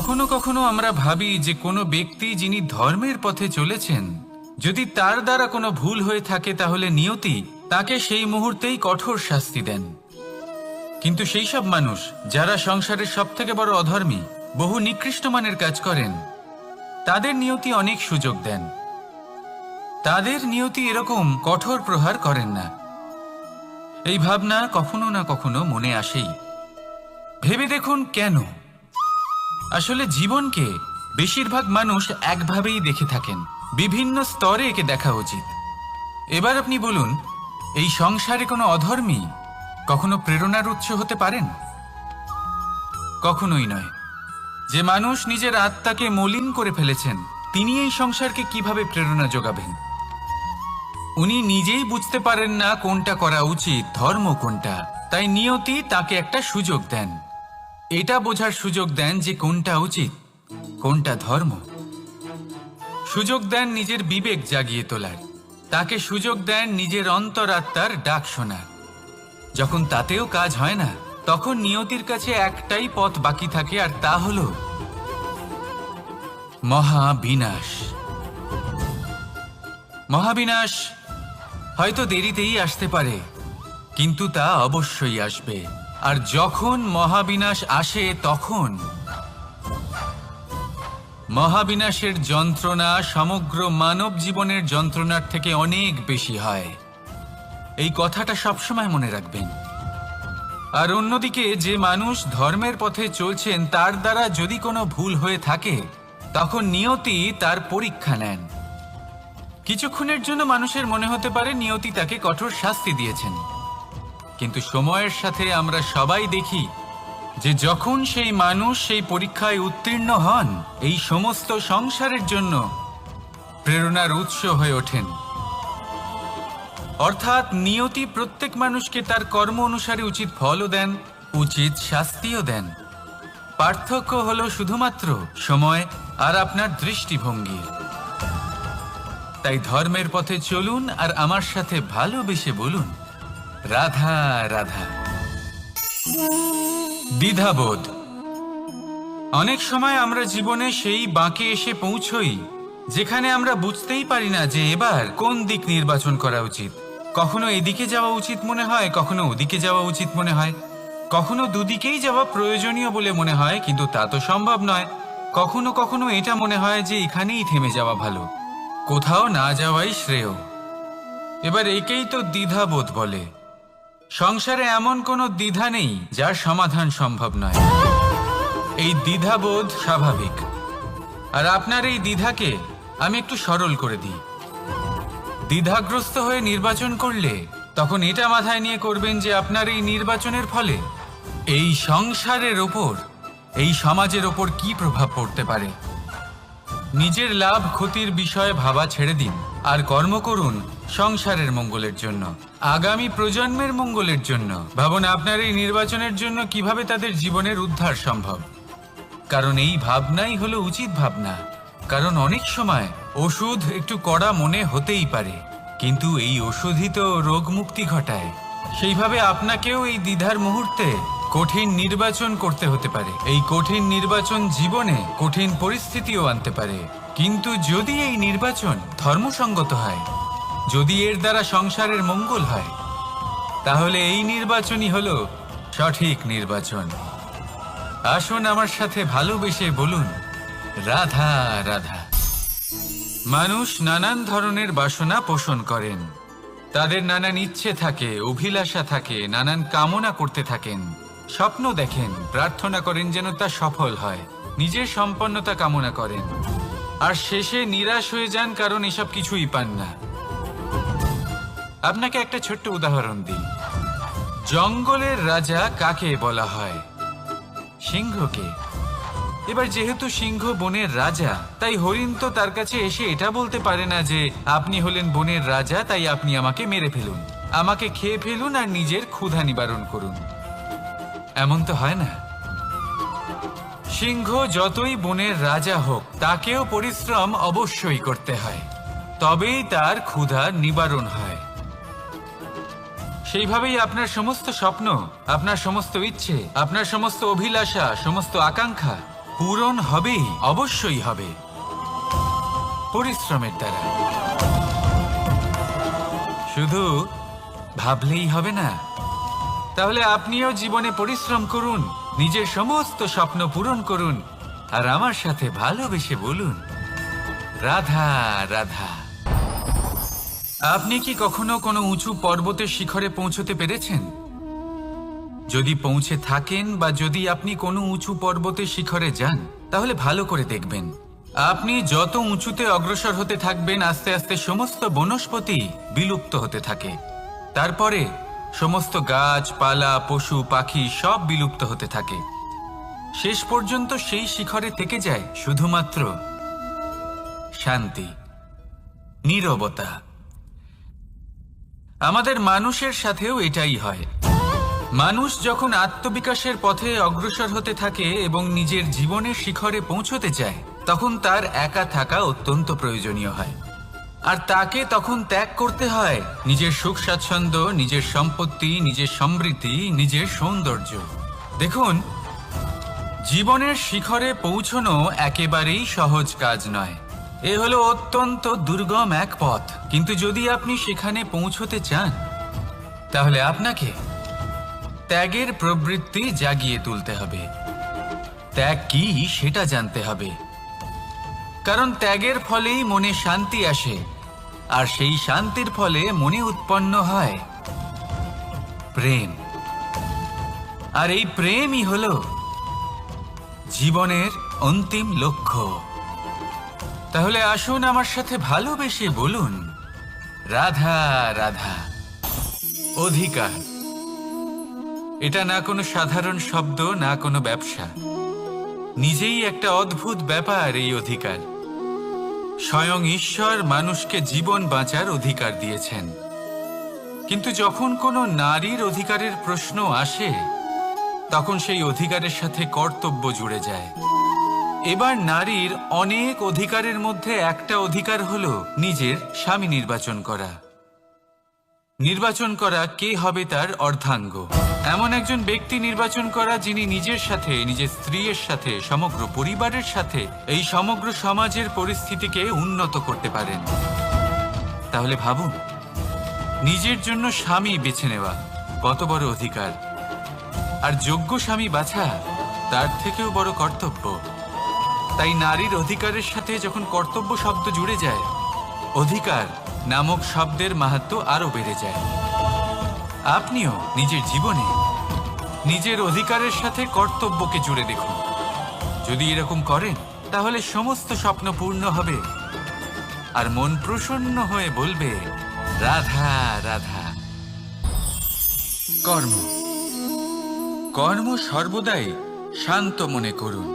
কখনো কখনো আমরা ভাবি যে কোনো ব্যক্তি যিনি ধর্মের পথে চলেছেন, যদি তার দ্বারা কোনো ভুল হয়ে থাকে তাহলে নিয়তি তাকে সেই মুহূর্তেই কঠোর শাস্তি দেন। কিন্তু সেই সব মানুষ যারা সংসারের সবথেকে বড় অধর্মী, বহু নিকৃষ্ট মানের কাজ করেন, তাদের নিয়তি অনেক সুযোগ দেন। তাদের নিয়তি এরকম কঠোর প্রহার করেন না। এই ভাবনা কখনো না কখনো মনে আসেই। ভেবে দেখুন কেন? আসলে জীবনকে বেশিরভাগ মানুষ একভাবেই দেখে থাকেন, বিভিন্ন স্তরে একে দেখা উচিত। এবার আপনি বলুন, এই সংসারে কোনো অধর্মী কখনো প্রেরণার উৎস হতে পারেন? কখনোই নয়। যে মানুষ নিজের আত্মাকে মলিন করে ফেলেছেন, তিনি এই সংসারকে কিভাবে প্রেরণা যোগাবেন? উনি নিজেই বুঝতে পারেন না কোনটা করা উচিত, ধর্ম কোনটা। তাই নিয়তি তাকে একটা সুযোগ দেন, এটা বোঝার সুযোগ দেন যে কোনটা উচিত, কোনটা ধর্ম। সুযোগ দেন নিজের বিবেক জাগিয়ে তোলার, তাকে সুযোগ দেন নিজের অন্তরাত্মার ডাক শোনার। যখন তাতেও কাজ হয় না, তখন নিয়তির কাছে একটাই পথ বাকি থাকে, আর তা হলো মহাবিনাশ। মহাবিনাশ হয়তো দেরিতেই আসতে পারে, কিন্তু তা অবশ্যই আসবে। আর যখন মহাবিনাশ আসে, তখন মহাবিনাশের যন্ত্রণা সমগ্র মানব জীবনের যন্ত্রণার থেকে অনেক বেশি হয়। এই কথাটা সবসময় মনে রাখবেন। আর অন্যদিকে যে মানুষ ধর্মের পথে চলছেন, তার দ্বারা যদি কোনো ভুল হয়ে থাকে, তখন নিয়তি তার পরীক্ষা নেন। কিছুক্ষণের জন্য মানুষের মনে হতে পারে নিয়তি তাকে কঠোর শাস্তি দিয়েছেন, কিন্তু সময়ের সাথে আমরা সবাই দেখি যে যখন সেই মানুষ সেই পরীক্ষায় উত্তীর্ণ হন, এই সমস্ত সংসারের জন্য প্রেরণার উৎস হয়ে ওঠেন। অর্থাৎ নিয়তি প্রত্যেক মানুষকে তার কর্ম অনুসারে উচিত ফলও দেন, উচিত শাস্তিও দেন। পার্থক্য হলো শুধুমাত্র সময় আর আপনার দৃষ্টিভঙ্গির। তাই ধর্মের পথে চলুন আর আমার সাথে ভালোবেসে বলুন, রাধা রাধা। দ্বিধাবোধ। অনেক সময় আমরা জীবনে সেই বাঁকে এসে পৌঁছই যেখানে আমরা বুঝতেই পারি না যে এবার কোন দিক নির্বাচন করা উচিত। কখনো এদিকে যাওয়া উচিত মনে হয়, কখনো ওদিকে যাওয়া উচিত মনে হয়, কখনো দুদিকেই যাওয়া প্রয়োজনীয় বলে মনে হয়, কিন্তু তা তো সম্ভব নয়। কখনো কখনো এটা মনে হয় যে এখানেই থেমে যাওয়া ভালো, কোথাও না যাওয়াই শ্রেয়। এবার একেই তো দ্বিধাবোধ বলে। সংসারে এমন কোনো দ্বিধা নেই যার সমাধান সম্ভব নয়। এই দ্বিধাবোধ স্বাভাবিক। আর আপনার এই দ্বিধাকে আমি একটু সরল করে দিই। দ্বিধাগ্রস্ত হয়ে নির্বাচন করলে তখন এটা মাথায় নিয়ে করবেন যে আপনার এই নির্বাচনের ফলে এই সংসারের ওপর, এই সমাজের ওপর কি প্রভাব পড়তে পারে। নিজের লাভ ক্ষতির বিষয়ে ভাবা ছেড়ে দিন আর কর্ম করুন সংসারের মঙ্গলের জন্য, আগামী প্রজন্মের মঙ্গলের জন্য। ভাবুন আপনার এই নির্বাচনের জন্য কিভাবে তাদের জীবনের উদ্ধার সম্ভব। কারণ এই ভাবনাই হলো উচিত ভাবনা। কারণ অনেক সময় ওষুধ একটু কড়া মনে হতেই পারে, কিন্তু এই ওষুধই তো রোগ মুক্তি ঘটায়। সেইভাবে আপনাকেও এই দ্বিধার মুহূর্তে কঠিন নির্বাচন করতে হতে পারে। এই কঠিন নির্বাচন জীবনে কঠিন পরিস্থিতিও আনতে পারে, কিন্তু যদি এই নির্বাচন ধর্মসঙ্গত হয়, যদি এর দ্বারা সংসারের মঙ্গল হয়, তাহলে এই নির্বাচনই হলো সঠিক নির্বাচন। আসুন আমার সাথে ভালোবেসে বলুন, রাধা রাধা। মানুষ নানান ধরনের বাসনা পোষণ করেন, তাদের নানান ইচ্ছে থাকে, অভিলাষা থাকে, নানান কামনা করতে থাকেন, স্বপ্ন দেখেন, প্রার্থনা করেন যেন তা সফল হয়, নিজের সম্পন্নতা কামনা করেন, আর শেষে নিরাশ হয়ে যান কারণ এসব কিছুই পান না। আপনাকে একটা ছোট্ট উদাহরণ দিই। জঙ্গলের রাজা কাকে বলা হয়? সিংহকে। এবার যেহেতু সিংহ বনের রাজা, তাই হরিণ তো তার কাছে এসে এটা বলতে পারে না যে আপনি হলেন বনের রাজা, তাই আপনি আমাকে মেরে ফেলুন, আমাকে খেয়ে ফেলুন আর নিজের ক্ষুধা নিবারণ করুন। এমন তো হয় না। সিংহ যতই বনের রাজা হোক, তাকেও পরিশ্রম অবশ্যই করতে হয়, তবেই তার ক্ষুধা নিবারণ হয়। সেইভাবেই আপনার সমস্ত স্বপ্ন, আপনার সমস্ত ইচ্ছে, আপনার সমস্ত অভিলাষা, সমস্ত আকাঙ্ক্ষা পূরণ হবেই, অবশ্যই হবে, পরিশ্রমের দ্বারা। শুধু ভাবলেই হবে না। তাহলে আপনিও জীবনে পরিশ্রম করুন, নিজের সমস্ত স্বপ্ন পূরণ করুন, আর আমার সাথে ভালোবেসে বলুন, রাধা রাধা। আপনি কি কখনো কোনো উঁচু পর্বতের শিখরে পৌঁছতে পেরেছেন? যদি পৌঁছে থাকেন বা যদি আপনি কোনো উঁচু পর্বতের শিখরে যান, তাহলে ভালো করে দেখবেন, আপনি যত উঁচুতে অগ্রসর হতে থাকবেন, আস্তে আস্তে সমস্ত বনস্পতি বিলুপ্ত হতে থাকে। তারপরে সমস্ত গাছপালা, পশু পাখি সব বিলুপ্ত হতে থাকে। শেষ পর্যন্ত সেই শিখরে থেকে যায় শুধুমাত্র শান্তি, নীরবতা। আমাদের মানুষের সাথেও এটাই হয়। মানুষ যখন আত্মবিকাশের পথে অগ্রসর হতে থাকে এবং নিজের জীবনের শিখরে পৌঁছতে চায়, তখন তার একা থাকা অত্যন্ত প্রয়োজনীয় হয়। আর তাকে তখন ত্যাগ করতে হয় নিজের সুখ স্বাচ্ছন্দ্য, নিজের সম্পত্তি, নিজের সমৃদ্ধি, নিজের সৌন্দর্য। দেখুন, জীবনের শিখরে পৌঁছনো একেবারেই সহজ কাজ নয়। এ হলো অত্যন্ত দুর্গম এক পথ। কিন্তু যদি আপনি সেখানে পৌঁছতে চান, তাহলে আপনাকে ত্যাগের প্রবৃত্তি জাগিয়ে তুলতে হবে। ত্যাগ কি সেটা জানতে হবে, কারণ ত্যাগের ফলেই মনে শান্তি আসে, আর সেই শান্তির ফলে মনে উৎপন্ন হয় প্রেম। আর এই প্রেমই হলো জীবনের অন্তিম লক্ষ্য। তাহলে আসুন আমার সাথে ভালোবেসে বলুন, রাধা রাধা। অধিকার, এটা না কোনো সাধারণ শব্দ, না কোনো ব্যবসা, নিজেই একটা অদ্ভুত ব্যাপার এই অধিকার। স্বয়ং ঈশ্বর মানুষকে জীবন বাঁচার অধিকার দিয়েছেন। কিন্তু যখন কোনো নারীর অধিকারের প্রশ্ন আসে, তখন সেই অধিকারের সাথে কর্তব্য জুড়ে যায়। এবার নারীর অনেক অধিকারের মধ্যে একটা অধিকার হলো নিজের স্বামী নির্বাচন করা। নির্বাচন করা কে হবে তার অর্ধাঙ্গ, এমন একজন ব্যক্তি নির্বাচন করা যিনি নিজের সাথে, নিজের স্ত্রীর সাথে, সমগ্র পরিবারের সাথে এই সমগ্র সমাজের পরিস্থিতিকে উন্নত করতে পারেন। তাহলে ভাবুন, নিজের জন্য স্বামী বেছে নেওয়া কত বড় অধিকার, আর যোগ্য স্বামী বাছা তার থেকেও বড় কর্তব্য। তাই নারীর অধিকারের সাথে যখন কর্তব্য শব্দ জুড়ে যায়, অধিকার নামক শব্দের মাহাত্ম্য আরো বেড়ে যায়। আপনিও নিজের জীবনে নিজের অধিকারের সাথে কর্তব্যকে জুড়ে দেখুন। যদি এরকম করেন, তাহলে সমস্ত স্বপ্ন পূর্ণ হবে, আর মন প্রসন্ন হয়ে বলবে, রাধা রাধা। কর্ম, কর্ম সর্বদাই শান্ত মনে করুন।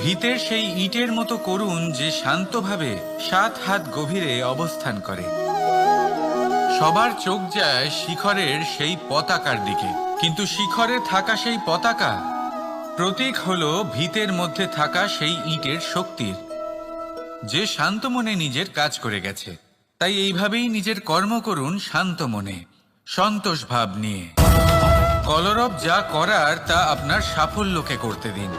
ভিতের সেই ইটের মতো করুন যে শান্তভাবে 7 হাত গভীরে অবস্থান করে। সবার চোখ যায় শিখরের সেই পতাকার দিকে, কিন্তু শিখরে থাকা সেই পতাকা প্রতীক হলো ভিতের মধ্যে থাকা সেই ইটের শক্তির, যে শান্ত মনে নিজের কাজ করে গেছে। তাই এইভাবেই নিজের কর্ম করুন শান্ত মনে, সন্তোষ ভাব নিয়ে। কলরব যা করার তা আপনার সাফল্যকে করতে দিন,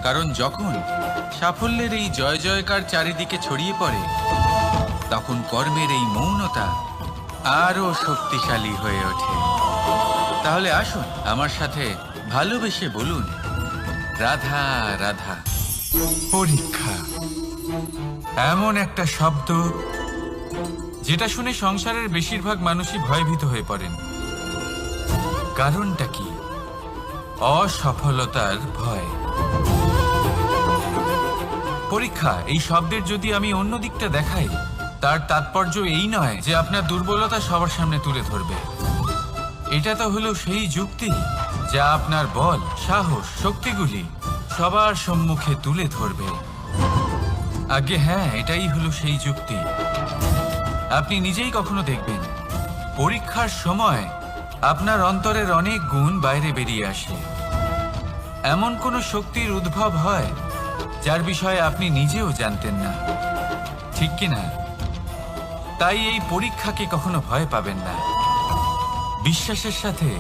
কারণ যখন সাফল্যের এই জয় জয়কার চারিদিকে ছড়িয়ে পড়ে, তখন কর্মের এই মৌনতা আরো শক্তিশালী হয়ে ওঠে। তাহলে আসুন আমার সাথে ভালোবেসে বলুন, রাধা রাধা। পরীক্ষা এমন একটা শব্দ যেটা শুনে সংসারের বেশিরভাগ মানুষই ভয়ভীত হয়ে পড়েন। কারণটা কি? অসফলতার ভয়। পরীক্ষা এই শব্দের যদি আমি অন্য দিকটা দেখাই, তার তাৎপর্য এই নয় যে আপনার দুর্বলতা সবার সামনে তুলে ধরবে। এটা তো হলো সেই যুক্তি যা আপনার বল, সাহস, শক্তিগুলি সবার সম্মুখে তুলে ধরবে। আগে হ্যাঁ, এটাই হলো সেই যুক্তি। আপনি নিজেই কখনো দেখবেন, পরীক্ষার সময় আপনার অন্তরের অনেক গুণ বাইরে বেরিয়ে আসে। এমন কোনো শক্তির উদ্ভব হয় যার বিষয়ে আপনি নিজেও জানতেন না, ঠিক কিনা? তাই এই পরীক্ষাকে কখনো ভয় পাবেন না। বিশ্বাসের সাথে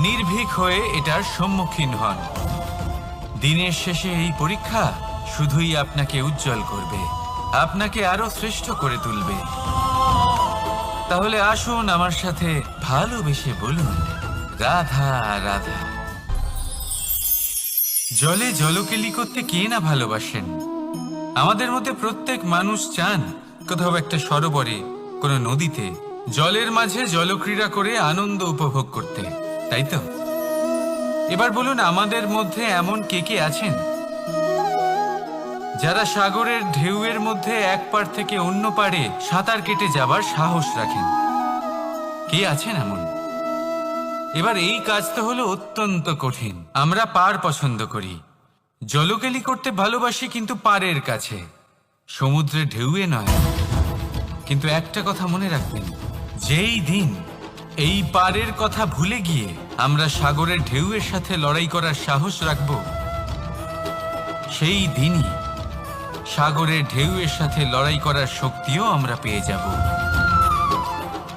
নির্ভীক হয়ে এটার সম্মুখীন হন। দিনের শেষে এই পরীক্ষা শুধুই আপনাকে উজ্জ্বল করবে, আপনাকে আরো শ্রেষ্ঠ করে তুলবে। তাহলে আসুন আমার সাথে ভালোবেসে বলুন, রাধা রাধা। জলে জলকেলি করতে কে না ভালোবাসেন? আমাদের মধ্যে প্রত্যেক মানুষ চান কোথাও একটা সরোবরে, কোনো নদীতে, জলের মাঝে জলক্রীড়া করে আনন্দ উপভোগ করতে, তাই তো? এবার বলুন, আমাদের মধ্যে এমন কে কে আছেন যারা সাগরের ঢেউয়ের মধ্যে এক পাড় থেকে অন্য পাড়ে সাঁতার কেটে যাবার সাহস রাখেন? কে আছেন এমন? এবার এই কাজ তো হলো অত্যন্ত কঠিন। আমরা পাড় পছন্দ করি, জলকেলি করতে ভালোবাসি, কিন্তু পাড়ের কাছে, সমুদ্রের ঢেউয়ে নয়। কিন্তু একটা কথা মনে রাখবেন, যেই দিন এই পাড়ের কথা ভুলে গিয়ে আমরা সাগরের ঢেউয়ের সাথে লড়াই করার সাহস রাখব, সেই দিনই সাগরের ঢেউয়ের সাথে লড়াই করার শক্তিও আমরা পেয়ে যাব।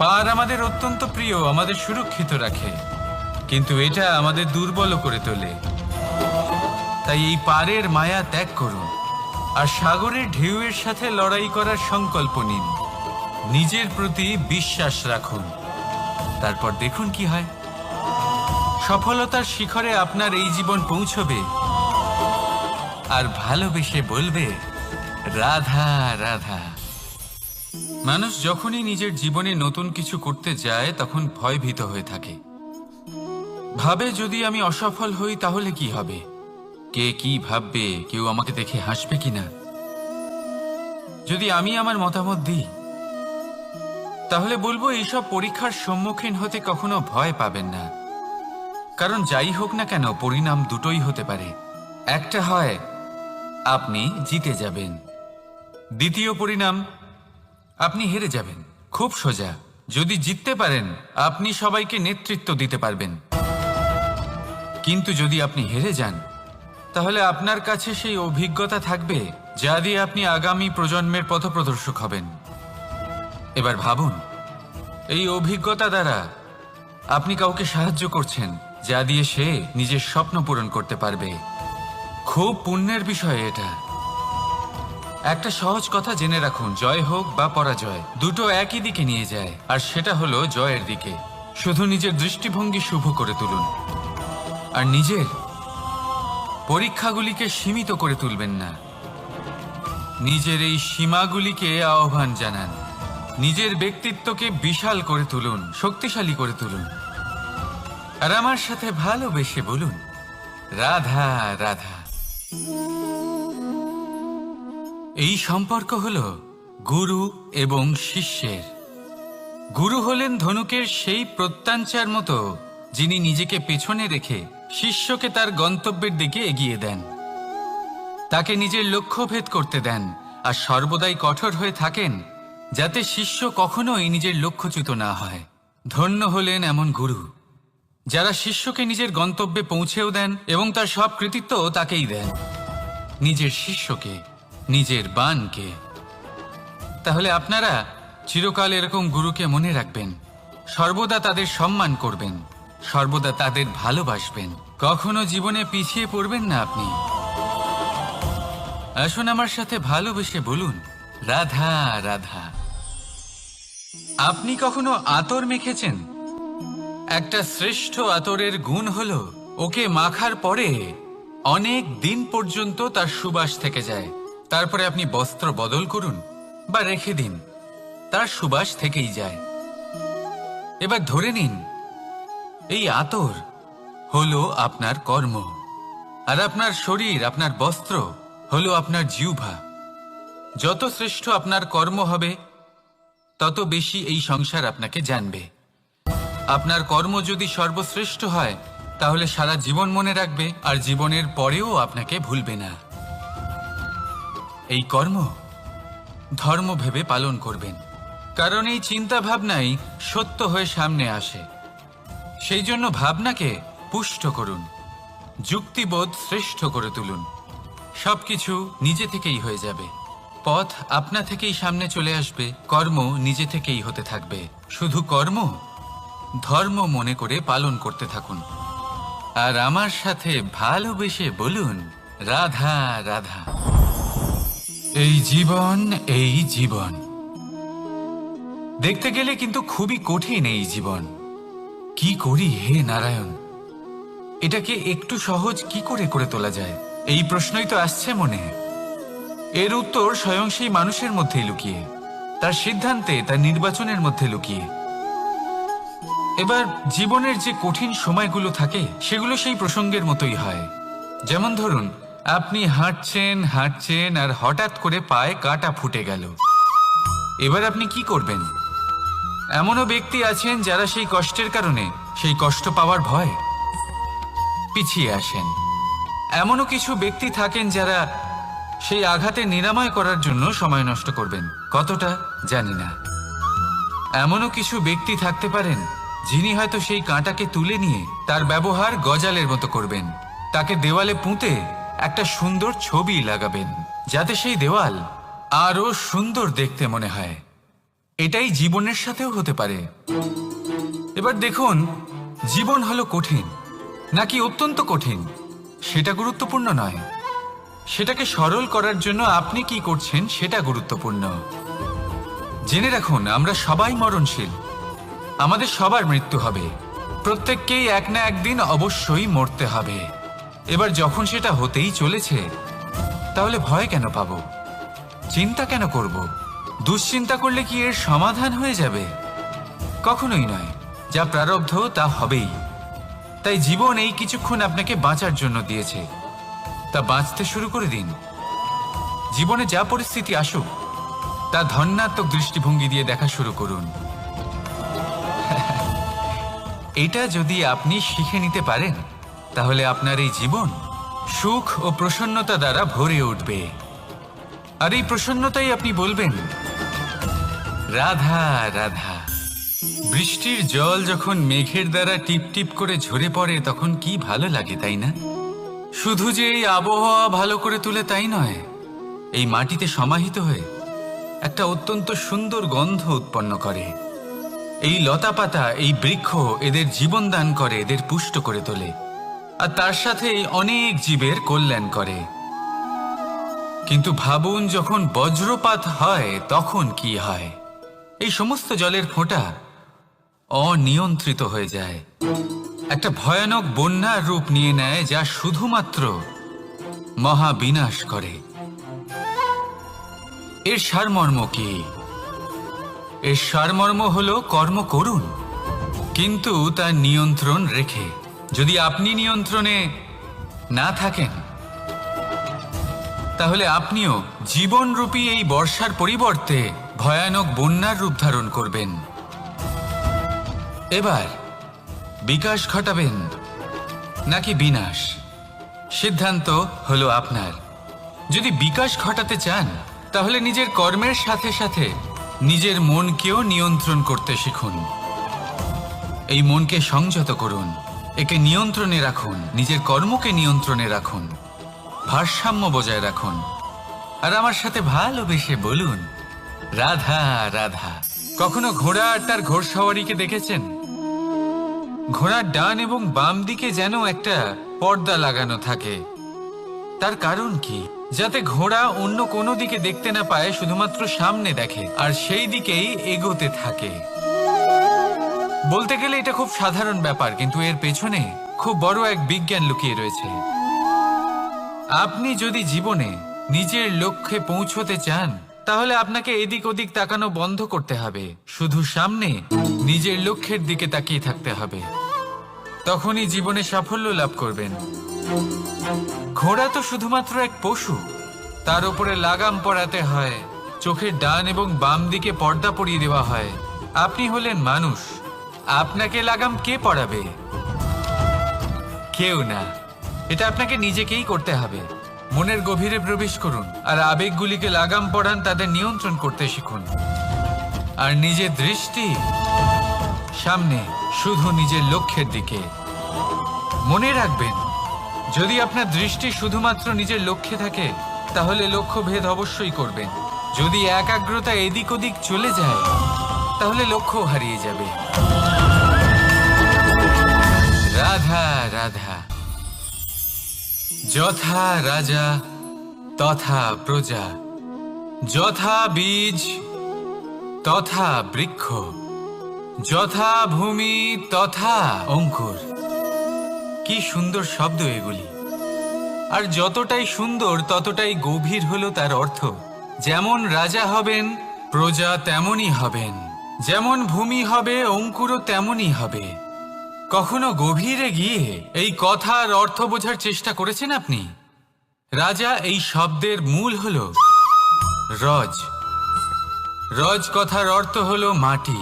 পাড় আমাদের অত্যন্ত প্রিয়, আমাদের সুরক্ষিত রাখে, কিন্তু এটা আমাদের দুর্বল করে তোলে। তাই এই পাড়ের মায়া ত্যাগ করুন আর সাগরের ঢেউয়ের সাথে লড়াই করার সংকল্প নিন। নিজের প্রতি বিশ্বাস রাখুন, তারপর দেখুন কি হয়। সফলতার শিখরে আপনার এই জীবন পৌঁছবে আর ভালোবেসে বলবে, রাধা রাধা। মানুষ যখনই নিজের জীবনে নতুন কিছু করতে যায় তখন ভয়ভীত হয়ে থাকে, ভাবে যদি আমি অসফল হই তাহলে কি হবে, কে কি ভাববে, কেউ আমাকে দেখে হাসবে কিনা। যদি আমি আমার মতামত দিই তাহলে বলবো, এইসব পরীক্ষার সম্মুখীন হতে কখনো ভয় পাবেন না। কারণ যাই হোক না কেন, পরিণাম দুটোই হতে পারে। একটা হয় আপনি জিতে যাবেন, দ্বিতীয় পরিণাম আপনি হেরে যাবেন। খুব সোজা। যদি জিততে পারেন আপনি সবাইকে নেতৃত্ব দিতে পারবেন, কিন্তু যদি আপনি হেরে যান তাহলে আপনার কাছে সেই অভিজ্ঞতা থাকবে যা দিয়ে আপনি আগামী প্রজন্মের পথপ্রদর্শক হবেন। এবার ভাবুন, এই অভিজ্ঞতা দ্বারা আপনি কাউকে সাহায্য করছেন, যা দিয়ে সে নিজের স্বপ্ন পূরণ করতে পারবে। খুব পুণ্যের বিষয় এটা। একটা সহজ কথা জেনে রাখুন, জয় হোক বা পরাজয়, দুটো একই দিকে নিয়ে যায়, আর সেটা হলো জয়ের দিকে। শুধু নিজের দৃষ্টিভঙ্গি শুভ করে তুলুন আর নিজের পরীক্ষাগুলিকে সীমিত করে তুলবেন না। নিজের এই সীমাগুলিকে আহ্বান জানান, নিজের ব্যক্তিত্বকে বিশাল করে তুলুন, শক্তিশালী করে তুলুন। আর আমার সাথে ভালোবেসে বলুন, রাধা রাধা। এই সম্পর্ক হলো গুরু এবং শিষ্যের। গুরু হলেন ধনুকের সেই প্রত্যঞ্চার মতো, যিনি নিজেকে পেছনে রেখে শিষ্যকে তার গন্তব্যের দিকে এগিয়ে দেন, তাকে নিজের লক্ষ্য ভেদ করতে দেন, আর সর্বদাই কঠোর হয়ে থাকেন যাতে শিষ্য কখনোই নিজের লক্ষ্যচ্যুত না হয়। ধন্য হলেন এমন গুরু যারা শিষ্যকে নিজের গন্তব্যে পৌঁছেও দেন এবং তার সব কৃতিত্ব তাকেই দেন, নিজের শিষ্যকে, নিজের বাণকে। তাহলে আপনারা চিরকাল এরকম গুরুকে মনে রাখবেন, সর্বদা তাদের সম্মান করবেন, সর্বদা তাদের ভালোবাসবেন, কখনো জীবনে পিছিয়ে পড়বেন না আপনি। আসুন আমার সাথে ভালোবেসে বলুন, রাধা রাধা। আপনি কখনো আতর মেখেছেন? একটা শ্রেষ্ঠ আতরের গুণ হলো ওকে মাখার পরে অনেক দিন পর্যন্ত তার সুবাস থেকে যায়। তারপরে আপনি বস্ত্র বদল করুন বা রেখে দিন, তার সুবাস থেকেই যায়। এবার ধরে নিন এই আতর হলো আপনার কর্ম, আর আপনার শরীর, আপনার বস্ত্র হলো আপনার জিহ্বা। যত শ্রেষ্ঠ আপনার কর্ম হবে তত বেশি এই সংসার আপনাকে জানবে। আপনার কর্ম যদি সর্বশ্রেষ্ঠ হয় তাহলে সারা জীবন মনে রাখবে, আর জীবনের পরেও আপনাকে ভুলবে না। এই কর্ম ধর্ম ভেবে পালন করবেন, কারণ এই চিন্তা ভাবনাই সত্য হয়ে সামনে আসে। সেই জন্য ভাবনাকে পুষ্ট করুন, যুক্তিবোধ শ্রেষ্ঠ করে তুলুন। সবকিছু নিজে থেকেই হয়ে যাবে, পথ আপনা থেকেই সামনে চলে আসবে, কর্ম নিজে থেকেই হতে থাকবে। শুধু কর্ম ধর্ম মনে করে পালন করতে থাকুন। আর আমার সাথে ভালোবেসে বলুন, রাধা রাধা। এই জীবন, এই জীবন দেখতে গেলে কিন্তু খুবই কঠিন। এই জীবন কি করি হে নারায়ণ, এটাকে একটু সহজ কি করে করে তোলা যায়, এই প্রশ্নই তো আসছে মনে। এর উত্তর স্বয়ং সেই মানুষের মধ্যেই লুকিয়ে, তার সিদ্ধান্তে, তার নির্বাচনের মধ্যে লুকিয়ে। এবার জীবনের যে কঠিন সময়গুলো থাকে সেগুলো সেই প্রসঙ্গের মতোই হয়। যেমন ধরুন, আপনি হাঁটছেন হাঁটছেন আর হঠাৎ করে পায়ে কাঁটা ফুটে গেল। এবার আপনি কি করবেন? এমনও ব্যক্তি আছেন যারা সেই কষ্টের কারণে, সেই কষ্ট পাওয়ার ভয় পিছিয়ে আসেন। এমনও কিছু ব্যক্তি থাকেন যারা সেই আঘাতে নিরাময় করার জন্য সময় নষ্ট করবেন, কতটা জানি না। এমনও কিছু ব্যক্তি থাকতে পারেন যিনি হয়তো সেই কাঁটাকে তুলে নিয়ে তার ব্যবহার গজালের মতো করবেন, তাকে দেওয়ালে পুঁতে একটা সুন্দর ছবি লাগাবেন, যাতে সেই দেওয়াল আরো সুন্দর দেখতে মনে হয়। এটাই জীবনের সাথেও হতে পারে। এবার দেখুন, জীবন হলো কঠিন নাকি অত্যন্ত কঠিন সেটা গুরুত্বপূর্ণ নয়, সেটাকে সরল করার জন্য আপনি কি করছেন সেটা গুরুত্বপূর্ণ। জেনে রাখুন, আমরা সবাই মরণশীল, আমাদের সবার মৃত্যু হবে, প্রত্যেককেই এক না একদিন অবশ্যই মরতে হবে। এবার যখন সেটা হতেই চলেছে, তাহলে ভয় কেন পাবো, চিন্তা কেন করব? দুশ্চিন্তা করলে কি এর সমাধান হয়ে যাবে? কখনোই নয়। যা প্রারব্ধ তা হবেই। তাই জীবন এই কিছুক্ষণ আপনাকে বাঁচার জন্য দিয়েছে, তা বাঁচতে শুরু করে দিন। জীবনে যা পরিস্থিতি আসুক তা ধন্যাত্মক দৃষ্টিভঙ্গি দিয়ে দেখা শুরু করুন। এটা যদি আপনি শিখে নিতে পারেন, তাহলে আপনার এই জীবন সুখ ও প্রসন্নতা দ্বারা ভরে উঠবে। আর এই প্রসন্নতাই আপনি বলবেন, রাধা রাধা। বৃষ্টির জল যখন মেঘের দ্বারা টিপ টিপ করে ঝরে পড়ে তখন কি ভালো লাগে, তাই না? শুধু যে এই আবহাওয়া ভালো করে তুলে তাই নয়, এই মাটিতে সমাহিত হয়ে একটা অত্যন্ত সুন্দর গন্ধ উৎপন্ন করে। এই লতা পাতা, এই বৃক্ষ এদের জীবন দান করে, এদের পুষ্ট করে তোলে, আর তার সাথে অনেক জীবের কল্যাণ করে। কিন্তু ভাবুন, যখন বজ্রপাত হয় তখন কি হয়? এই সমস্ত জলের ফোঁটা অনিয়ন্ত্রিত হয়ে যায়, একটা ভয়ানক বন্যার রূপ নিয়ে নেয়, যা শুধুমাত্র মহাবিনাশ করে। এর সারমর্ম কি? এর সারমর্ম হলো কর্ম করুন, কিন্তু তার নিয়ন্ত্রণ রেখে। যদি আপনি নিয়ন্ত্রণে না থাকেন, তাহলে আপনিও জীবনরূপী এই বর্ষার পরিবর্তে ভয়ানক বন্যার রূপ ধারণ করবেন। এবার বিকাশ ঘটাবেন নাকি বিনাশ, সিদ্ধান্ত হলো আপনার। যদি বিকাশ ঘটাতে চান, তাহলে নিজের কর্মের সাথে সাথে নিজের মনকেও নিয়ন্ত্রণ করতে শিখুন। এই মনকে সংযত করুন, একে নিয়ন্ত্রণে রাখুন, নিজের কর্মকে নিয়ন্ত্রণে রাখুন, ভারসাম্য বজায় রাখুন। আর আমার সাথে ভালোবেসে বলুন, রাধা রাধা। কখনো ঘোড়া আর তার ঘোড়সওয়ারিকে দেখেছেন? ঘোড়ার ডান এবং বাম দিকে যেন একটা পর্দা লাগানো থাকে। তার কারণ কি? যাতে ঘোড়া অন্য কোনো দিকে দেখতে না পায়, শুধুমাত্র সামনে দেখে আর সেই দিকেই এগোতে থাকে। বলতে গেলে এটা খুব সাধারণ ব্যাপার, কিন্তু এর পেছনে খুব বড় এক বিজ্ঞান লুকিয়ে রয়েছে। আপনি যদি জীবনে নিজের লক্ষ্যে পৌঁছতে চান, তাহলে আপনাকে এদিক ওদিক তাকানো বন্ধ করতে হবে, শুধু সামনে নিজের লক্ষ্যের দিকে তাকিয়ে থাকতে হবে। তখনই জীবনে সাফল্য লাভ করবেন। ঘোড়া তো শুধুমাত্র এক পশু, তার উপরে লাগাম পরাতে হয়, চোখের ডান এবং বাম দিকে পর্দা পরিয়ে দেওয়া হয়। আপনি হলেন মানুষ, আপনাকে লাগাম কে পরাবে? কেউ না। এটা আপনাকে নিজেকেই করতে হবে। মনের গভীরে প্রবেশ করুন আর আবেগগুলিকে লাগাম পরান, তাদের নিয়ন্ত্রণ করতে শিখুন। আর নিজের দৃষ্টি সামনে, শুধু নিজের লক্ষ্যের দিকে। মনে রাখবেন, যদি আপনার দৃষ্টি শুধুমাত্র নিজের লক্ষ্যে থাকে, তাহলে লক্ষ্য ভেদ অবশ্যই করবেন। যদি একাগ্রতা এদিক ওদিক চলে যায়, তাহলে লক্ষ্য হারিয়ে যাবে। রাধা রাধা। যথা রাজা তথা প্রজা, যথা বীজ তথা বৃক্ষ, যথা ভূমি তথা অঙ্কুর। কি সুন্দর শব্দ এগুলি! আর যতটাই সুন্দর ততটাই গভীর হলো তার অর্থ। যেমন রাজা হবেন, প্রজা তেমনই হবেন। যেমন ভূমি হবে, অঙ্কুরও তেমনই হবে। কখনো গভীরে গিয়ে এই কথার অর্থ বোঝার চেষ্টা করেছেন আপনি? রাজা এই শব্দের মূল হল রজ। রজ কথার অর্থ হল মাটি।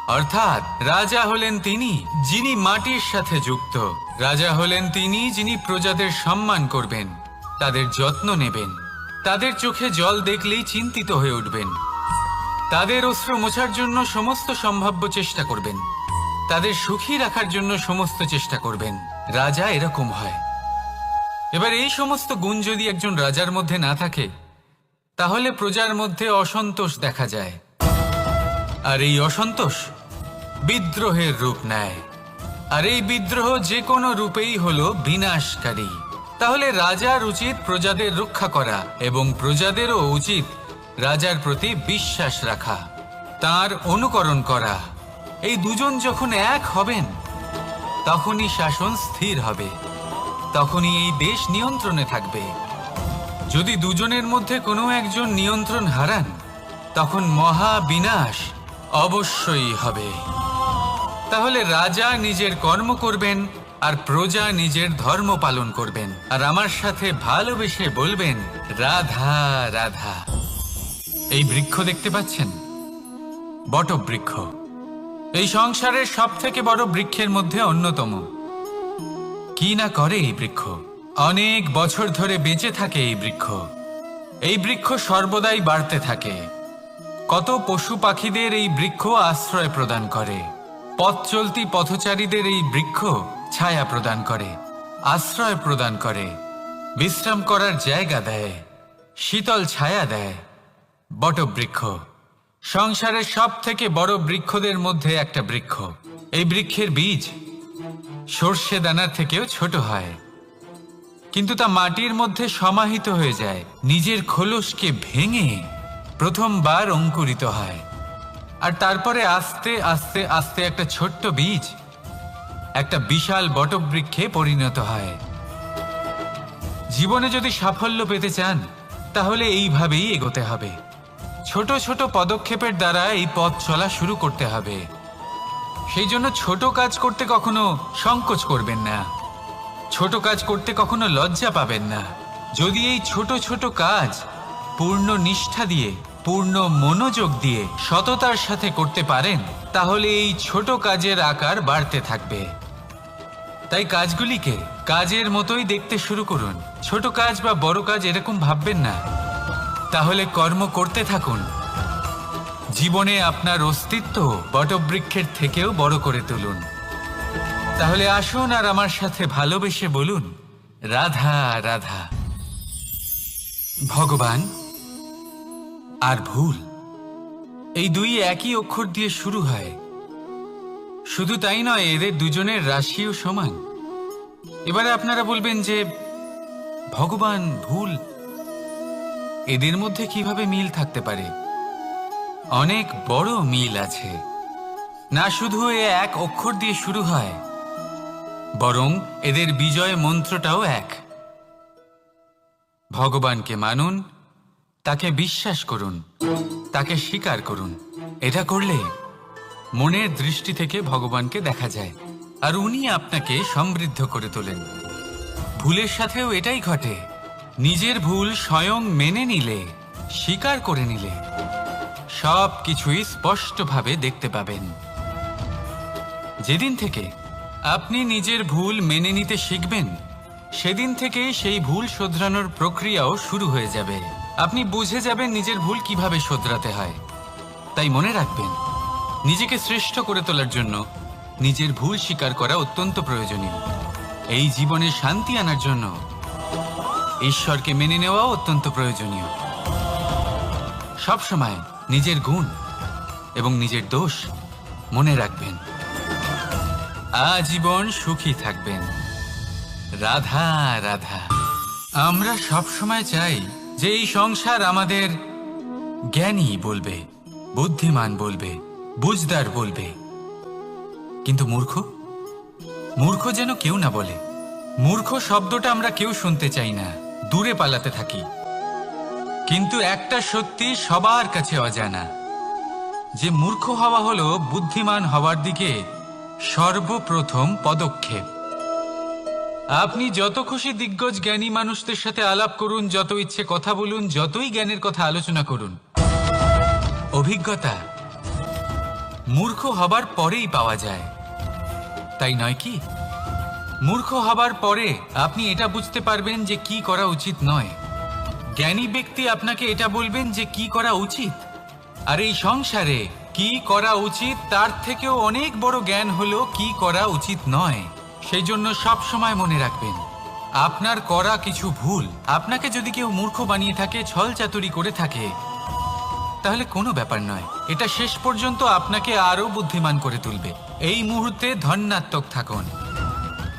অর্থাৎ রাজা হলেন তিনি যিনি মাটির সাথে যুক্ত। রাজা হলেন তিনি যিনি প্রজাদের সম্মান করবেন, তাদের যত্ন নেবেন, তাদের চোখে জল দেখলেই চিন্তিত হয়ে উঠবেন, তাদের অশ্রু মোছার জন্য সমস্ত সম্ভাব্য চেষ্টা করবেন, তাদের সুখী রাখার জন্য সমস্ত চেষ্টা করবেন। রাজা এরকম হয়। এবার এই সমস্ত গুণ যদি একজন রাজার মধ্যে না থাকে, তাহলে প্রজার মধ্যে অসন্তোষ দেখা যায়। আর এই অসন্তোষ বিদ্রোহের রূপ নেয়। আর এই বিদ্রোহ যে কোনো রূপেই হলো বিনাশকারী। তাহলে রাজার উচিত প্রজাদের রক্ষা করা, এবং প্রজাদেরও উচিত রাজার প্রতি বিশ্বাস রাখা, তার অনুকরণ করা। এই দুজন যখন এক হবেন, তখনই শাসন স্থির হবে, তখনই এই দেশ নিয়ন্ত্রণে থাকবে। যদি দুজনের মধ্যে কোনো একজন নিয়ন্ত্রণ হারান, তখন মহা বিনাশ অবশ্যই হবে। তাহলে রাজা নিজের কর্ম করবেন আর প্রজা নিজের ধর্ম পালন করবেন, আর আমার সাথে ভালোবেসে বলবেন রাধা রাধা। এই বৃক্ষ দেখতে পাচ্ছেন, বটবৃক্ষ। এই সংসারের সব থেকে বড় বৃক্ষের মধ্যে অন্যতম। কি না করে এই বৃক্ষ! অনেক বছর ধরে বেঁচে থাকে এই বৃক্ষ। এই বৃক্ষ সর্বদাই বাড়তে থাকে। কত পশু পাখিদের এই বৃক্ষ আশ্রয় প্রদান করে। পথ চলতি পথচারীদের এই বৃক্ষ ছায়া প্রদান করে, আশ্রয় প্রদান করে, বিশ্রাম করার জায়গা দেয়, শীতল ছায়া দেয়। বটবৃক্ষ সংসারের সব থেকে বড় বৃক্ষদের মধ্যে একটা বৃক্ষ। এই বৃক্ষের বীজ সর্ষে দানার থেকেও ছোট হয়, কিন্তু তা মাটির মধ্যে সমাহিত হয়ে যায়, নিজের খোলসকে ভেঙে প্রথমবার অঙ্কুরিত হয়। আর তারপরে আস্তে আস্তে আস্তে একটা ছোট্ট বীজ একটা বিশাল বটবৃক্ষে পরিণত হয়। জীবনে যদি সাফল্য পেতে চান, তাহলে এইভাবেই এগোতে হবে। ছোট ছোট পদক্ষেপের দ্বারা এই পথ চলা শুরু করতে হবে। সেই জন্য ছোট কাজ করতে কখনো সংকোচ করবেন না, ছোট কাজ করতে কখনো লজ্জা পাবেন না। যদি এই ছোট ছোট কাজ পূর্ণ নিষ্ঠা দিয়ে, পূর্ণ মনোযোগ দিয়ে, সততার সাথে করতে পারেন, তাহলে এই ছোট কাজের আকার বাড়তে থাকবে। তাই কাজগুলিকে কাজের মতোই দেখতে শুরু করুন। ছোট কাজ বা বড় কাজ এরকম ভাববেন না। তাহলে কর্ম করতে থাকুন। জীবনে আপনার অস্তিত্ব বটবৃক্ষের থেকেও বড় করে তুলুন। তাহলে আসুন আর আমার সাথে ভালোবেসে বলুন রাধা রাধা। ভগবান আর ভুল, এই দুই একই অক্ষর দিয়ে শুরু হয়। শুধু তাই নয়, এদের দুজনের রাশিও সমান। এবারে আপনারা বলবেন যে ভগবান, ভুল, এদের মধ্যে কিভাবে মিল থাকতে পারে? অনেক বড় মিল আছে। না শুধু এ এক অক্ষর দিয়ে শুরু হয়, বরং এদের বিজয় মন্ত্রটাও এক। ভগবানকে মানুন, তাকে বিশ্বাস করুন, তাকে স্বীকার করুন। এটা করলে মনের দৃষ্টি থেকে ভগবানকে দেখা যায়, আর উনি আপনাকে সমৃদ্ধ করে তোলেন। ভুলের সাথেও এটাই ঘটে। নিজের ভুল স্বয়ং মেনে নিলে, স্বীকার করে নিলে, সব কিছুই স্পষ্টভাবে দেখতে পাবেন। যেদিন থেকে আপনি নিজের ভুল মেনে নিতে শিখবেন, সেদিন থেকে সেই ভুল শোধরানোর প্রক্রিয়াও শুরু হয়ে যাবে। আপনি বুঝে যাবেন নিজের ভুল কিভাবে শোধরাতে হয়। তাই মনে রাখবেন, নিজেকে শ্রেষ্ঠ করে তোলার জন্য নিজের ভুল স্বীকার করা অত্যন্ত প্রয়োজনীয়। এই জীবনে শান্তি আনার জন্য ঈশ্বরকে মেনে নেওয়াও অত্যন্ত প্রয়োজনীয়। সবসময় নিজের গুণ এবং নিজের দোষ মনে রাখবেন। আজীবন সুখী থাকবেন। রাধা রাধা। আমরা সব সময় চাই যে এই সংসার আমাদের জ্ঞানী বলবে, বুদ্ধিমান বলবে, বুঝদার বলবে, কিন্তু মূর্খ মূর্খ যেন কেউ না বলে। মূর্খ শব্দটা আমরা কেউ শুনতে চাই না, দূরে পালাতে থাকি। কিন্তু একটা সত্যি সবার কাছে অজানা, যে মূর্খ হওয়া হলো বুদ্ধিমান হওয়ার দিকে সর্বপ্রথম পদক্ষেপ। আপনি যত খুশি দিগ্গজ জ্ঞানী মানুষদের সাথে আলাপ করুন, যত ইচ্ছে কথা বলুন, যতই জ্ঞানের কথা আলোচনা করুন, অভিজ্ঞতা মূর্খ হবার পরেই পাওয়া যায়, তাই নয় কি? মূর্খ হবার পরে আপনি এটা বুঝতে পারবেন যে কি করা উচিত নয়। জ্ঞানী ব্যক্তি আপনাকে এটা বলবেন যে কি করা উচিত। আর এই সংসারে কি করা উচিত তার থেকেও অনেক বড় জ্ঞান হলো কি করা উচিত নয়। সেই জন্য সব সময় মনে রাখবেন, আপনার করা কিছু ভুল, আপনাকে যদি কেউ মূর্খ বানিয়ে থাকে, ছল চাতুরি করে থাকে, তাহলে কোনো ব্যাপার নয়, এটা শেষ পর্যন্ত আপনাকে আরো বুদ্ধিমান করে তুলবে। এই মুহূর্তে ধন্যাত্মক থাকুন,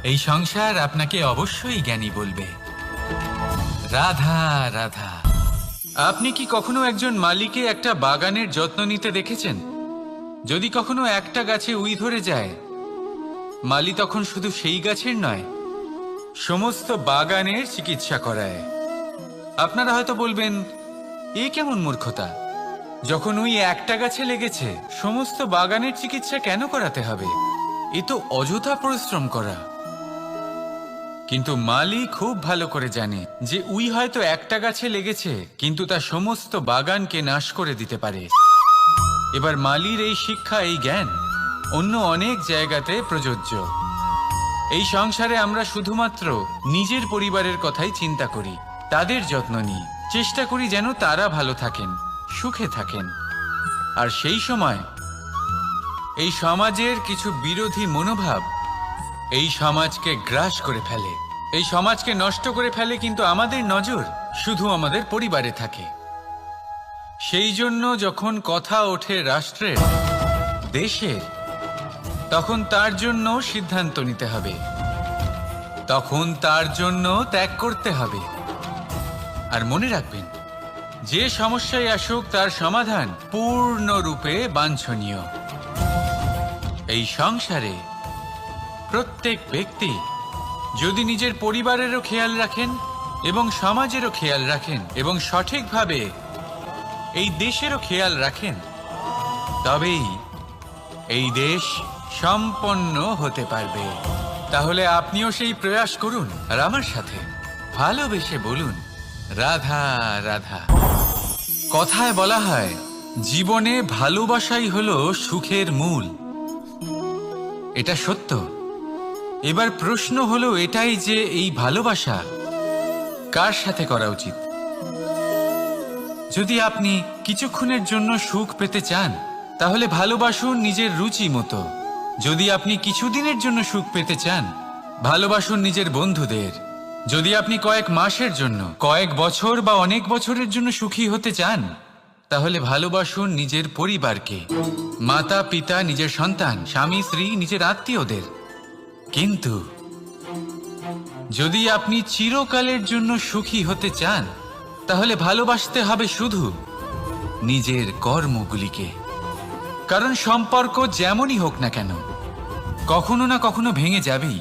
এই সংসার আপনাকে অবশ্যই জ্ঞানী বলবে। রাধা রাধা। আপনি কি কখনো একজন মালিকে একটা বাগানের যত্ন নিতে দেখেছেন? যদি কখনো একটা গাছে উই ধরে যায়, মালি তখন শুধু সেই গাছের নয়, সমস্ত বাগানের চিকিৎসা করায়। আপনারা হয়তো বলবেন, এ কেমন মূর্খতা, যখন উই একটা গাছে লেগেছে সমস্ত বাগানের চিকিৎসা কেন করাতে হবে? এ তো অযথা পরিশ্রম করা। কিন্তু মালি খুব ভালো করে জানে যে উই হয়তো একটা গাছে লেগেছে, কিন্তু তা সমস্ত বাগানকে নাশ করে দিতে পারে। এবার মালির এই শিক্ষা, এই জ্ঞান অন্য অনেক জায়গাতে প্রযোজ্য। এই সংসারে আমরা শুধুমাত্র নিজের পরিবারের কথাই চিন্তা করি, তাদের যত্ন নিই, চেষ্টা করি যেন তারা ভালো থাকেন, সুখে থাকেন। আর সেই সময় এই সমাজের কিছু বিরোধী মনোভাব এই সমাজকে গ্রাস করে ফেলে, এই সমাজকে নষ্ট করে ফেলে, কিন্তু আমাদের নজর শুধু আমাদের পরিবারে থাকে। সেই জন্য যখন কথা ওঠে রাষ্ট্রের, দেশের, তখন তার জন্য সিদ্ধান্ত নিতে হবে, তখন তার জন্য ত্যাগ করতে হবে। আর মনে রাখবেন, যে সমস্যায় আসুক তার সমাধান পূর্ণরূপে বাঞ্ছনীয়। এই সংসারে প্রত্যেক ব্যক্তি যদি নিজের পরিবারেরও খেয়াল রাখেন এবং সমাজেরও খেয়াল রাখেন এবং সঠিকভাবে এই দেশেরও খেয়াল রাখেন, তবেই এই দেশ সম্পন্ন হতে পারবে। তাহলে আপনিও সেই প্রয়াস করুন আর আমার সাথে ভালোবেসে বলুন, রাধা রাধা। কথায় বলা হয়, জীবনে ভালোবাসাই হলো সুখের মূল। এটা সত্য। এবার প্রশ্ন হলো এটাই যে এই ভালোবাসা কার সাথে করা উচিত। যদি আপনি কিছুক্ষণের জন্য সুখ পেতে চান, তাহলে ভালোবাসুন নিজের রুচি মতো। যদি আপনি কিছুদিনের জন্য সুখ পেতে চান, ভালোবাসুন নিজের বন্ধুদের। যদি আপনি কয়েক মাসের জন্য, কয়েক বছর বা অনেক বছরের জন্য সুখী হতে চান, তাহলে ভালোবাসুন নিজের পরিবারকে, মাতা পিতা, নিজের সন্তান, স্বামী স্ত্রী, নিজের আত্মীয়দের। কিন্তু যদি আপনি চিরকালের জন্য সুখী হতে চান, তাহলে ভালোবাসতে হবে শুধু নিজের কর্মগুলিকে। কারণ সম্পর্ক যেমনই হোক না কেন, কখনো না কখনো ভেঙে যাবেই।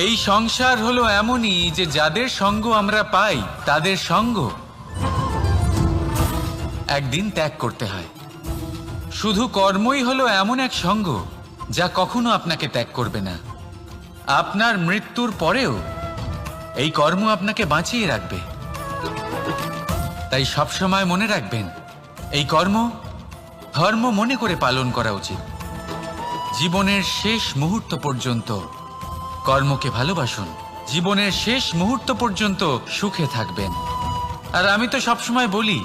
এই সংসার হলো এমনই যে যাদের সঙ্গ আমরা পাই, তাদের সঙ্গ একদিন ত্যাগ করতে হয়। শুধু কর্মই হলো এমন এক সঙ্গ যা কখনো আপনাকে ত্যাগ করবে না। আপনার মৃত্যুর পরেও এই কর্ম আপনাকে বাঁচিয়ে রাখবে। তাই সবসময় মনে রাখবেন, এই কর্ম ধর্ম মনে করে পালন করা উচিত। জীবনের শেষ মুহূর্ত পর্যন্ত কর্মকে ভালোবাসুন, জীবনের শেষ মুহূর্ত পর্যন্ত সুখে থাকবেন। আর আমি তো সবসময় বলি,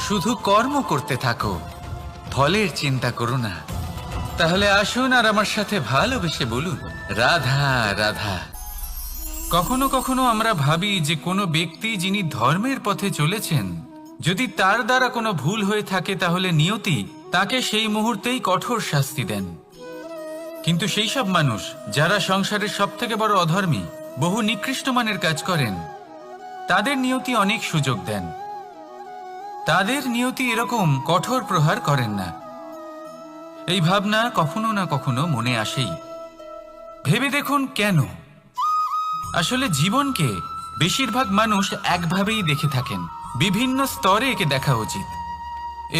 শুধু কর্ম করতে থাকো, ফলের চিন্তা করো না। তাহলে আসুন আর আমার সাথে ভালোবেসে বলুন, রাধা রাধা। কখনো কখনো আমরা ভাবি যে কোনো ব্যক্তি যিনি ধর্মের পথে চলেছেন, যদি তার দ্বারা কোনো ভুল হয়ে থাকে, তাহলে নিয়তি তাকে সেই মুহূর্তেই কঠোর শাস্তি দেন। কিন্তু সেই সব মানুষ যারা সংসারের সব থেকে বড় অধর্মী, বহু নিকৃষ্ট মানের কাজ করেন, তাদের নিয়তি অনেক সুযোগ দেন। তাদের নিয়তি এরকম কঠোর প্রহার করেন না। এই ভাবনা কখনো না কখনো মনে আসেই। ভেবে দেখুন কেন? আসলে জীবনকে বেশিরভাগ মানুষ একভাবেই দেখে থাকেন, বিভিন্ন স্তরে একে দেখা উচিত।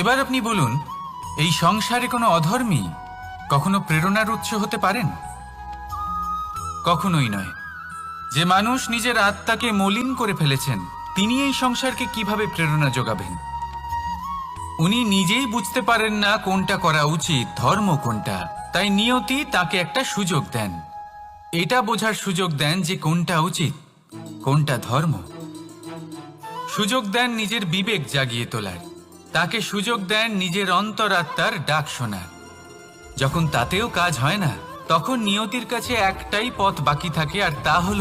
এবার আপনি বলুন, এই সংসারে কোনো অধর্মী কখনো প্রেরণার উৎস হতে পারেন? কখনোই নয়। যে মানুষ নিজের আত্মাকে মলিন করে ফেলেছেন, তিনি এই সংসারকে কিভাবে প্রেরণা যোগাবেন? উনি নিজেই বুঝতে পারেন না কোনটা করা উচিত, ধর্ম কোনটা। তাই নিয়তি তাকে একটা সুযোগ দেন, এটা বোঝার সুযোগ দেন যে কোনটা উচিত, কোনটা ধর্ম। সুযোগ দেন নিজের বিবেক জাগিয়ে তোলার, তাকে সুযোগ দেন নিজের অন্তরাত্মার ডাক শোনার। যখন তাতেও কাজ হয় না, তখন নিয়তির কাছে একটাই পথ বাকি থাকে, আর তা হল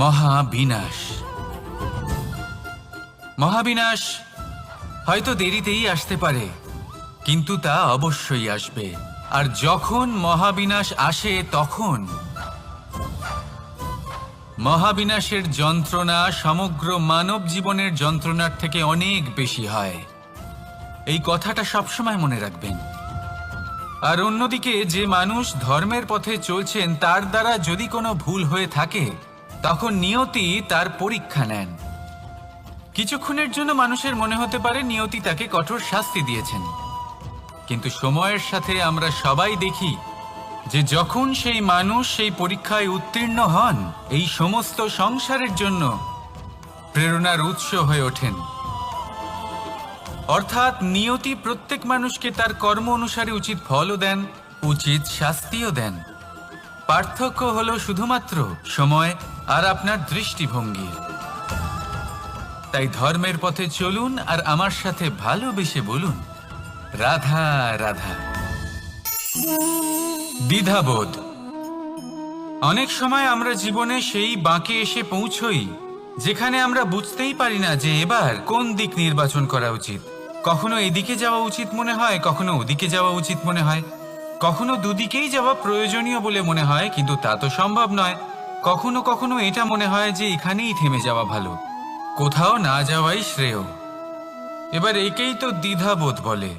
মহাবিনাশ। মহাবিনাশ হয়তো দেরিতেই আসতে পারে, কিন্তু তা অবশ্যই আসবে। আর যখন মহাবিনাশ আসে, তখন মহাবিনাশের যন্ত্রণা সমগ্র মানব জীবনের যন্ত্রণার থেকে অনেক বেশি হয়। এই কথাটা সবসময় মনে রাখবেন। আর অন্যদিকে যে মানুষ ধর্মের পথে চলছেন, তার দ্বারা যদি কোনো ভুল হয়ে থাকে, তখন নিয়তি তার পরীক্ষা নেন। কিছুক্ষণের জন্য মানুষের মনে হতে পারে নিয়তি তাকে কঠোর শাস্তি দিয়েছেন, কিন্তু সময়ের সাথে আমরা সবাই দেখি যে যখন সেই মানুষ সেই পরীক্ষায় উত্তীর্ণ হন, এই সমস্ত সংসারের জন্য প্রেরণার উৎস হয়ে ওঠেন। অর্থাৎ নিয়তি প্রত্যেক মানুষকে তার কর্ম অনুসারে উচিত ফলও দেন, উচিত শাস্তিও দেন। পার্থক্য হলো শুধুমাত্র সময় আর আপনার দৃষ্টিভঙ্গির। তাই ধর্মের পথে চলুন আর আমার সাথে ভালোবেসে বলুন, রাধা রাধা। দ্বিধাবোধ। অনেক সময় আমরা জীবনে সেই বাঁকে এসে পৌঁছই যেখানে আমরা বুঝতেই পারি না যে এবার কোন দিক নির্বাচন করা উচিত। কখনো এদিকে যাওয়া উচিত মনে হয়, কখনো ওদিকে যাওয়া উচিত মনে হয়, কখনো দুদিকেই যাওয়া প্রয়োজনীয় বলে মনে হয়, কিন্তু তা তো সম্ভব নয়। কখনো কখনো এটা মনে হয় যে এখানেই থেমে যাওয়া ভালো, কোথাও না যাওয়াই শ্রেয়। এবার একেই তো দ্বিধাবোধ বলে।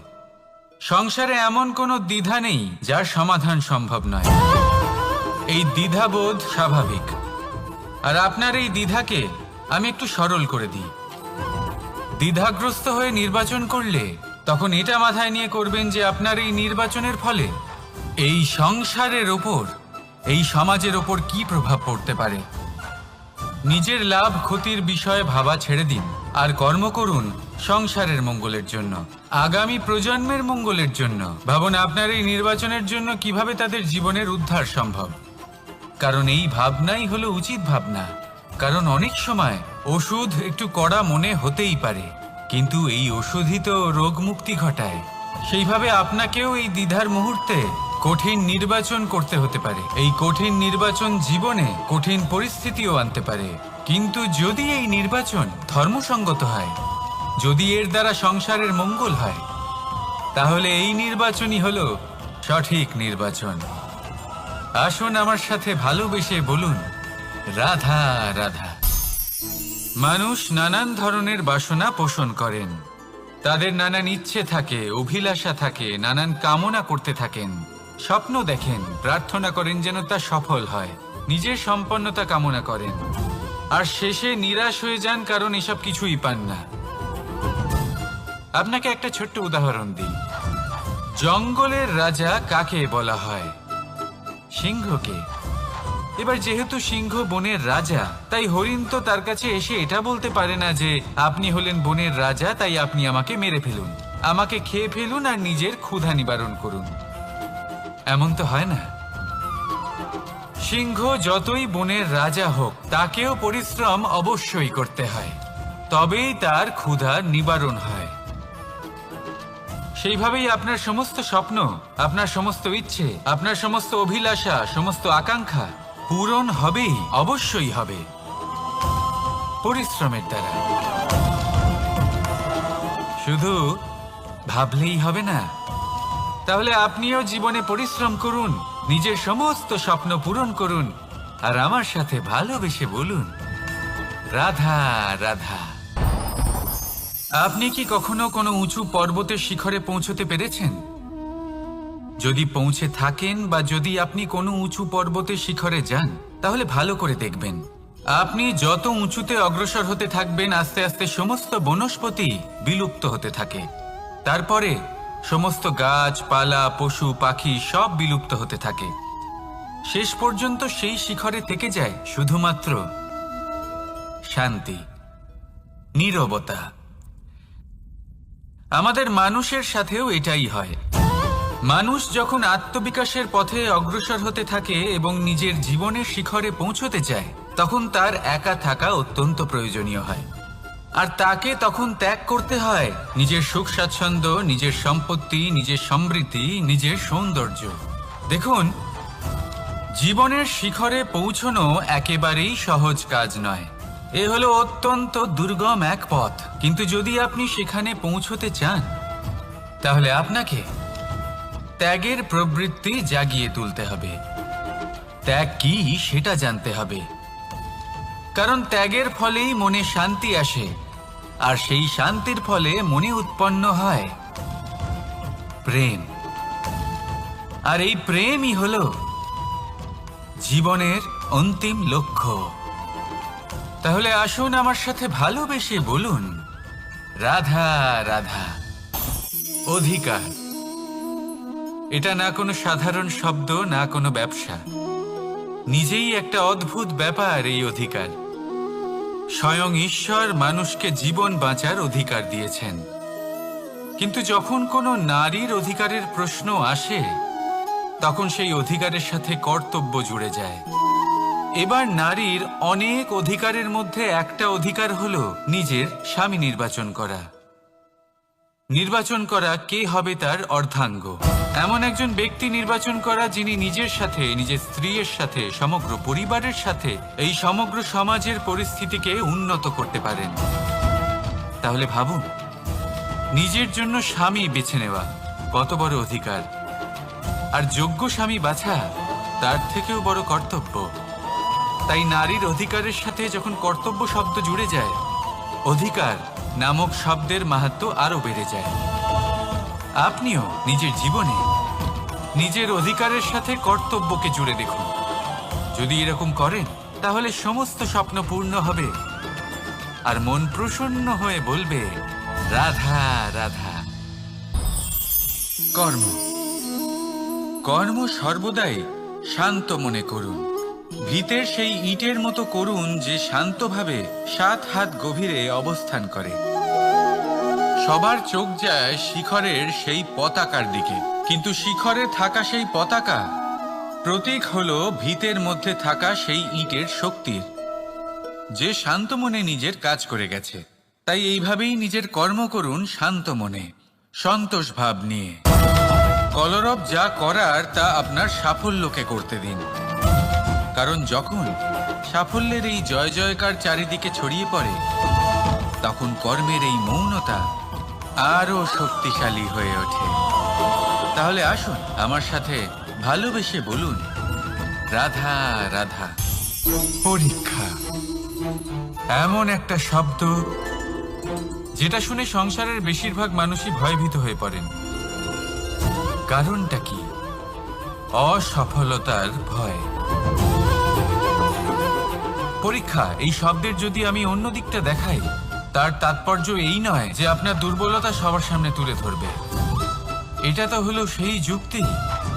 সংসারে এমন কোনো দ্বিধা নেই যার সমাধান সম্ভব নয়। এই দ্বিধাবোধ স্বাভাবিক। আর আপনার এই দ্বিধাকে আমি একটু সরল করে দিই। দ্বিধাগ্রস্ত হয়ে নির্বাচন করলে তখন এটা মাথায় নিয়ে করবেন যে আপনার এই নির্বাচনের ফলে এই সংসারের ওপর, এই সমাজের ওপর কি প্রভাব পড়তে পারে। নিজের লাভ ক্ষতির বিষয়ে ভাবা ছেড়ে দিন আর কর্ম করুন সংসারের মঙ্গলের জন্য, আগামী প্রজন্মের মঙ্গলের জন্য। ভাবুন আপনার এই নির্বাচনের জন্য কিভাবে তাদের জীবনের উদ্ধার সম্ভব। কারণ এই ভাবনাই হলো উচিত ভাবনা। কারণ অনেক সময় ওষুধ একটু কড়া মনে হতেই পারে, কিন্তু এই ওষুধই তো রোগ মুক্তি ঘটায়। সেইভাবে আপনাকেও এই দ্বিধার মুহূর্তে কঠিন নির্বাচন করতে হতে পারে। এই কঠিন নির্বাচন জীবনে কঠিন পরিস্থিতিও আনতে পারে, কিন্তু যদি এই নির্বাচন ধর্মসঙ্গত হয়, যদি এর দ্বারা সংসারের মঙ্গল হয়, তাহলে এই নির্বাচনই হলো সঠিক নির্বাচন। আসুন আমার সাথে ভালোবেসে বলুন, রাধা রাধা। মানুষ নানান ধরনের বাসনা পোষণ করেন, তাদের নানান ইচ্ছে থাকে, অভিলাষা থাকে, নানান কামনা করতে থাকেন, স্বপ্ন দেখেন, প্রার্থনা করেন যেন তা সফল হয়, নিজের সম্পন্নতা কামনা করেন, আর শেষে নিরাশ হয়ে যান কারণ এসব কিছুই পান না। আপনাকে একটা ছোট্ট উদাহরণ দিই। জঙ্গলের রাজা কাকে বলা হয়? সিংহকে। এবার যেহেতু সিংহ বনের রাজা, তাই হরিণ তো তার কাছে এসে এটা বলতে পারে না যে আপনি হলেন বনের রাজা, তাই আপনি আমাকে মেরে ফেলুন, আমাকে খেয়ে ফেলুন আর নিজের ক্ষুধা নিবারণ করুন। এমন তো হয় না। সিংহ যতই বনের রাজা হোক, তাকেও পরিশ্রম অবশ্যই করতে হয়, তবেই তার ক্ষুধা নিবারণ হয়। সেইভাবেই আপনার সমস্ত স্বপ্ন, আপনার সমস্ত ইচ্ছে, আপনার সমস্ত অভিলাষা, সমস্ত আকাঙ্ক্ষা পূরণ হবেই, অবশ্যই হবে, পরিশ্রমের দ্বারা। শুধু ভাবলেই হবে না, তাহলে আপনিও জীবনে পরিশ্রম করুন, নিজের সমস্ত স্বপ্ন পূরণ করুন, আর আমার সাথে ভালোবেসে বলুন, রাধা রাধা। আপনি কি কখনো কোনো উঁচু পর্বতের শিখরে পৌঁছতে পেরেছেন? যদি পৌঁছে থাকেন বা যদি আপনি কোনো উঁচু পর্বতের শিখরে যান, তাহলে ভালো করে দেখবেন, আপনি যত উঁচুতে অগ্রসর হতে থাকবেন আস্তে আস্তে সমস্ত বনস্পতি বিলুপ্ত হতে থাকে। তারপরে সমস্ত গাছপালা, পশু পাখি সব বিলুপ্ত হতে থাকে। শেষ পর্যন্ত সেই শিখরে থেকে যায় শুধুমাত্র শান্তি, নীরবতা। আমাদের মানুষের সাথেও এটাই হয়। মানুষ যখন আত্মবিকাশের পথে অগ্রসর হতে থাকে এবং নিজের জীবনের শিখরে পৌঁছতে চায়, তখন তার একা থাকা অত্যন্ত প্রয়োজনীয় হয়। আর তাকে তখন ত্যাগ করতে হয় নিজের সুখ স্বাচ্ছন্দ্য, নিজের সম্পত্তি, নিজের সমৃদ্ধি, নিজের সৌন্দর্য। দেখুন, জীবনের শিখরে পৌঁছনো একেবারেই সহজ কাজ নয়। এ হলো অত্যন্ত দুর্গম এক পথ। কিন্তু যদি আপনি সেখানে পৌঁছতে চান, তাহলে আপনাকে ত্যাগের প্রবৃত্তি জাগিয়ে তুলতে হবে। ত্যাগ কি সেটা জানতে হবে, কারণ ত্যাগের ফলেই মনে শান্তি আসে, আর সেই শান্তির ফলে মনে উৎপন্ন হয় প্রেম। আর এই প্রেমই হলো জীবনের অন্তিম লক্ষ্য। তাহলে আসুন আমার সাথে ভালোবেসে বলুন, রাধা রাধা। অধিকার, এটা না কোনো সাধারণ শব্দ, না কোনো ব্যবসা, নিজেই একটা অদ্ভুত ব্যাপার এই অধিকার। স্বয়ং ঈশ্বর মানুষকে জীবন বাঁচার অধিকার দিয়েছেন। কিন্তু যখন কোনো নারীর অধিকারের প্রশ্ন আসে, তখন সেই অধিকারের সাথে কর্তব্য জুড়ে যায়। এবার নারীর অনেক অধিকারের মধ্যে একটা অধিকার হলো নিজের স্বামী নির্বাচন করা। নির্বাচন করা কে হবে তার অর্ধাঙ্গ, এমন একজন ব্যক্তি নির্বাচন করা যিনি নিজের সাথে, নিজের স্ত্রীর সাথে, সমগ্র পরিবারের সাথে এই সমগ্র সমাজের পরিস্থিতিকে উন্নত করতে পারেন। তাহলে ভাবুন, নিজের জন্য স্বামী বেছে নেওয়া কত বড় অধিকার, আর যোগ্য স্বামী বাছা তার থেকেও বড় কর্তব্য। তাই নারীর অধিকারের সাথে যখন কর্তব্য শব্দ জুড়ে যায়, অধিকার নামক শব্দের মাহাত্ম্য আরো বেড়ে যায়। আপনিও নিজের জীবনে নিজের অধিকারের সাথে কর্তব্যকে জুড়ে দেখুন। যদি এরকম করেন, তাহলে সমস্ত স্বপ্ন পূর্ণ হবে, আর মন প্রসন্ন হয়ে বলবে, রাধা রাধা। কর্ম, কর্ম সর্বদাই শান্ত মনে করুন। ভিতের সেই ইটের মতো করুন যে শান্তভাবে 7 হাত গভীরে অবস্থান করে। সবার চোখ যায় শিখরের সেই পতাকার দিকে, কিন্তু শিখরে থাকা সেই পতাকা প্রতীক হলো ভিতের মধ্যে থাকা সেই ইটের শক্তির, যে শান্ত মনে নিজের কাজ করে গেছে। তাই এইভাবেই নিজের কর্ম করুন শান্ত মনে, সন্তোষ ভাব নিয়ে। কলরব যা করার তা আপনার সাফল্যকে করতে দিন, কারণ যখন সাফল্যের এই জয় জয়কার চারিদিকে ছড়িয়ে পড়ে, তখন কর্মের এই মৌনতা আরো শক্তিশালী হয়ে ওঠে। তাহলে আসুন আমার সাথে ভালোবেসে বলুন, রাধা রাধা। পরীক্ষা এমন একটা শব্দ যেটা শুনে সংসারের বেশিরভাগ মানুষই ভয়ভীত হয়ে পড়েন। কারণটা কি? অসফলতার ভয়। পরীক্ষা এই শব্দের যদি আমি অন্য দিকটা দেখাই, তার তাৎপর্য এই নয় যে আপনার দুর্বলতা সবার সামনে তুলে ধরবে। এটা তো হলো সেই যুক্তি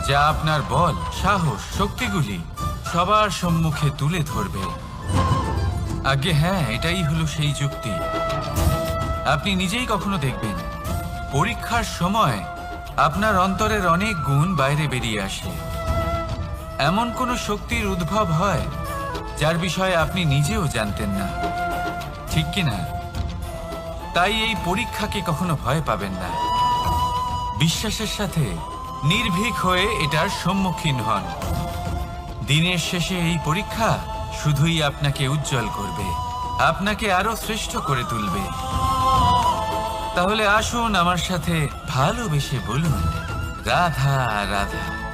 যা আপনার বল, সাহস, শক্তিগুলি সবার সম্মুখে তুলে ধরবে। আগে হ্যাঁ, এটাই হলো সেই যুক্তি। আপনি নিজেই কখনো দেখবেন, পরীক্ষার সময় আপনার অন্তরের অনেক গুণ বাইরে বেরিয়ে আসে। এমন কোনো শক্তির উদ্ভব হয় যার বিষয়ে আপনি নিজেও জানতেন না, ঠিক কিনা? তাই এই পরীক্ষাকে কখনো ভয় পাবেন না। বিশ্বাসের সাথে নির্ভীক হয়ে এটার সম্মুখীন হন। দিনের শেষে এই পরীক্ষা শুধুই আপনাকে উজ্জ্বল করবে, আপনাকে আরো শ্রেষ্ঠ করে তুলবে। তাহলে আসুন আমার সাথে ভালোবেসে বলুন, রাধা রাধা।